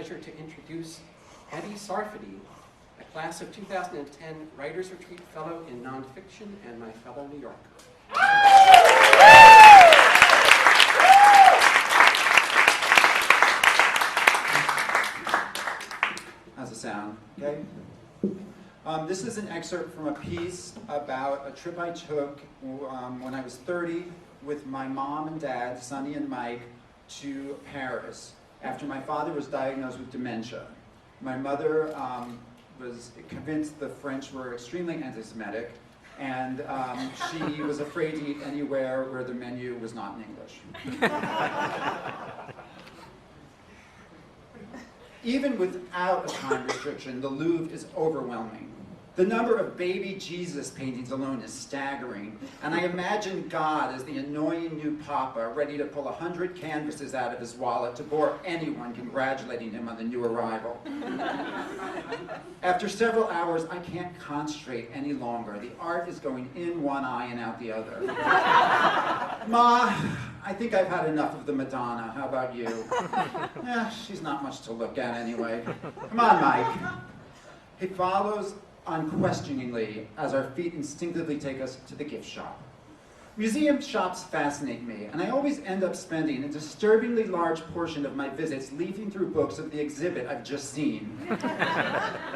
pleasure to introduce Eddie Sarfaty, a class of 2010 Writers Retreat Fellow in Nonfiction and my fellow New Yorker. How's it sound? Okay. This is an excerpt from a piece about a trip I took when I was 30 with my mom and dad, Sonny and Mike, to Paris after my father was diagnosed with dementia. My mother was convinced the French were extremely anti-Semitic, and she was afraid to eat anywhere where the menu was not in English. Even without a time restriction, the Louvre is overwhelming. The number of baby Jesus paintings alone is staggering, and I imagine God as the annoying new papa ready to pull 100 canvases out of his wallet to bore anyone congratulating him on the new arrival. After several hours, I can't concentrate any longer. The art is going in one eye and out the other. Ma, I think I've had enough of the Madonna. How about you? She's not much to look at anyway. Come on, Mike. He follows unquestioningly as our feet instinctively take us to the gift shop. Museum shops fascinate me, and I always end up spending a disturbingly large portion of my visits leafing through books of the exhibit I've just seen.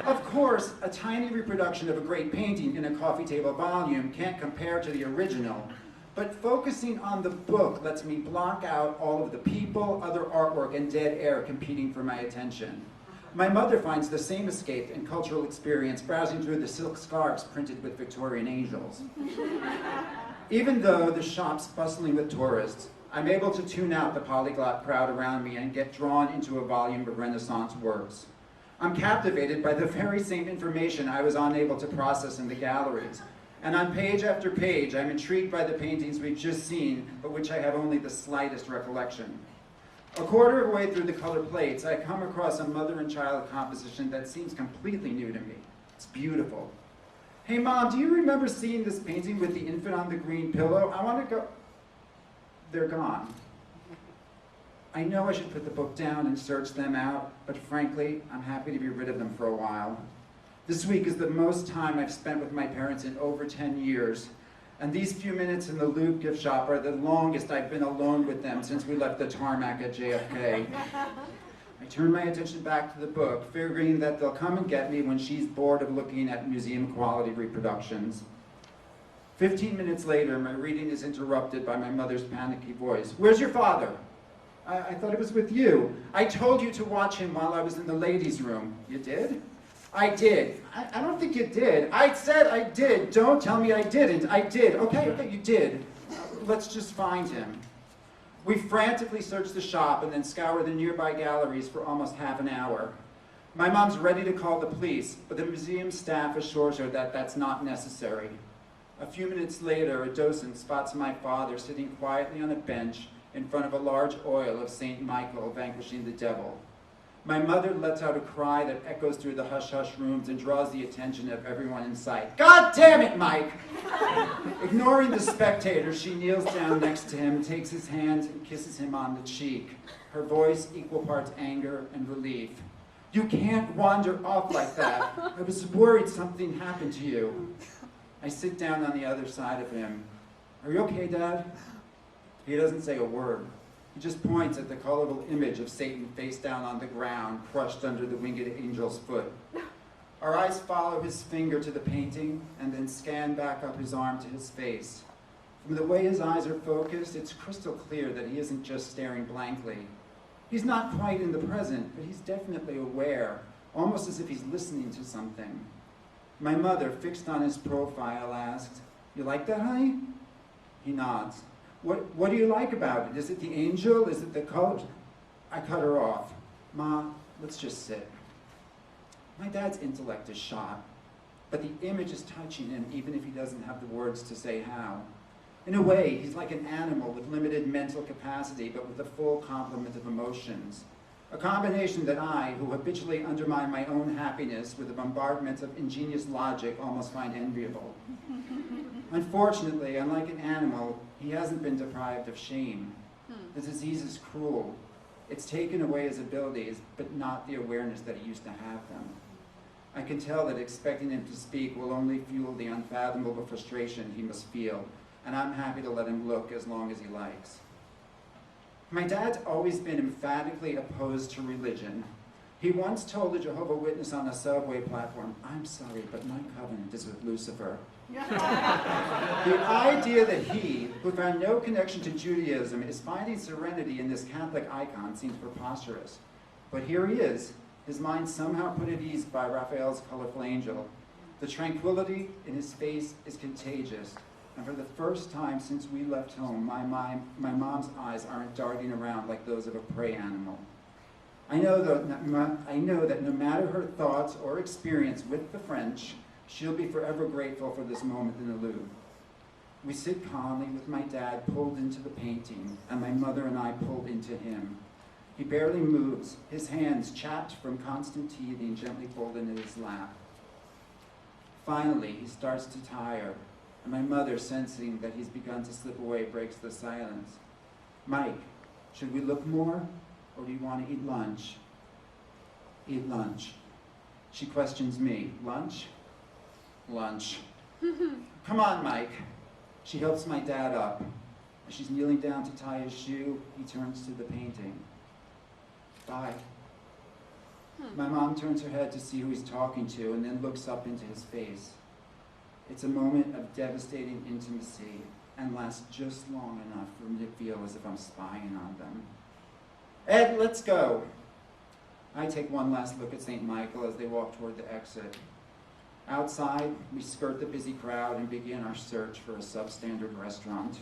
Of course, a tiny reproduction of a great painting in a coffee table volume can't compare to the original, but focusing on the book lets me block out all of the people, other artwork, and dead air competing for my attention. My mother finds the same escape and cultural experience browsing through the silk scarves printed with Victorian angels. Even though the shop's bustling with tourists, I'm able to tune out the polyglot crowd around me and get drawn into a volume of Renaissance works. I'm captivated by the very same information I was unable to process in the galleries. And on page after page, I'm intrigued by the paintings we've just seen, but which I have only the slightest recollection. A quarter of the way through the color plates, I come across a mother and child composition that seems completely new to me. It's beautiful. Hey Mom, do you remember seeing this painting with the infant on the green pillow? I want to go. They're gone. I know I should put the book down and search them out, but frankly, I'm happy to be rid of them for a while. This week is the most time I've spent with my parents in over 10 years. And these few minutes in the Louvre gift shop are the longest I've been alone with them since we left the tarmac at JFK. I turn my attention back to the book, figuring that they'll come and get me when she's bored of looking at museum-quality reproductions. 15 minutes later, my reading is interrupted by my mother's panicky voice. Where's your father? I thought it was with you. I told you to watch him while I was in the ladies' room. You did? I did. I don't think you did. I said I did. Don't tell me I didn't. I did. Okay, you did. Let's just find him. We frantically search the shop and then scour the nearby galleries for almost half an hour. My mom's ready to call the police, but the museum staff assures her that that's not necessary. A few minutes later, a docent spots my father sitting quietly on a bench in front of a large oil of St. Michael vanquishing the devil. My mother lets out a cry that echoes through the hush-hush rooms and draws the attention of everyone in sight. God damn it, Mike! Ignoring the spectators, she kneels down next to him, takes his hand, and kisses him on the cheek. Her voice equal parts anger and relief. You can't wander off like that. I was worried something happened to you. I sit down on the other side of him. Are you okay, Dad? He doesn't say a word. He just points at the colorful image of Satan face down on the ground, crushed under the winged angel's foot. Our eyes follow his finger to the painting and then scan back up his arm to his face. From the way his eyes are focused, it's crystal clear that he isn't just staring blankly. He's not quite in the present, but he's definitely aware, almost as if he's listening to something. My mother, fixed on his profile, asked, "You like that, honey?" He nods. What do you like about it? Is it the angel? Is it the colors? I cut her off. Ma, let's just sit. My dad's intellect is shot, but the image is touching him even if he doesn't have the words to say how. In a way, he's like an animal with limited mental capacity, but with a full complement of emotions. A combination that I, who habitually undermine my own happiness with a bombardment of ingenious logic, almost find enviable. Unfortunately, unlike an animal, he hasn't been deprived of shame. The disease is cruel. It's taken away his abilities, but not the awareness that he used to have them. I can tell that expecting him to speak will only fuel the unfathomable frustration he must feel, and I'm happy to let him look as long as he likes. My dad's always been emphatically opposed to religion. He once told a Jehovah's Witness on a subway platform, "I'm sorry, but my covenant is with Lucifer." The idea that he, who found no connection to Judaism, is finding serenity in this Catholic icon seems preposterous. But here he is, his mind somehow put at ease by Raphael's colorful angel. The tranquility in his face is contagious, and for the first time since we left home, my mom's eyes aren't darting around like those of a prey animal. I know that no matter her thoughts or experience with the French, she'll be forever grateful for this moment in the Louvre. We sit calmly with my dad pulled into the painting, and my mother and I pulled into him. He barely moves, his hands, chapped from constant teething, gently folded in his lap. Finally, he starts to tire, and my mother, sensing that he's begun to slip away, breaks the silence. "Mike, should we look more, or do you want to eat lunch?" "Eat lunch." She questions me. "Lunch?" "Lunch." "Come on, Mike." She helps my dad up. As she's kneeling down to tie his shoe, he turns to the painting. "Bye." My mom turns her head to see who he's talking to and then looks up into his face. It's a moment of devastating intimacy and lasts just long enough for me to feel as if I'm spying on them. "Ed, let's go." I take one last look at St. Michael as they walk toward the exit. Outside, we skirt the busy crowd and begin our search for a substandard restaurant.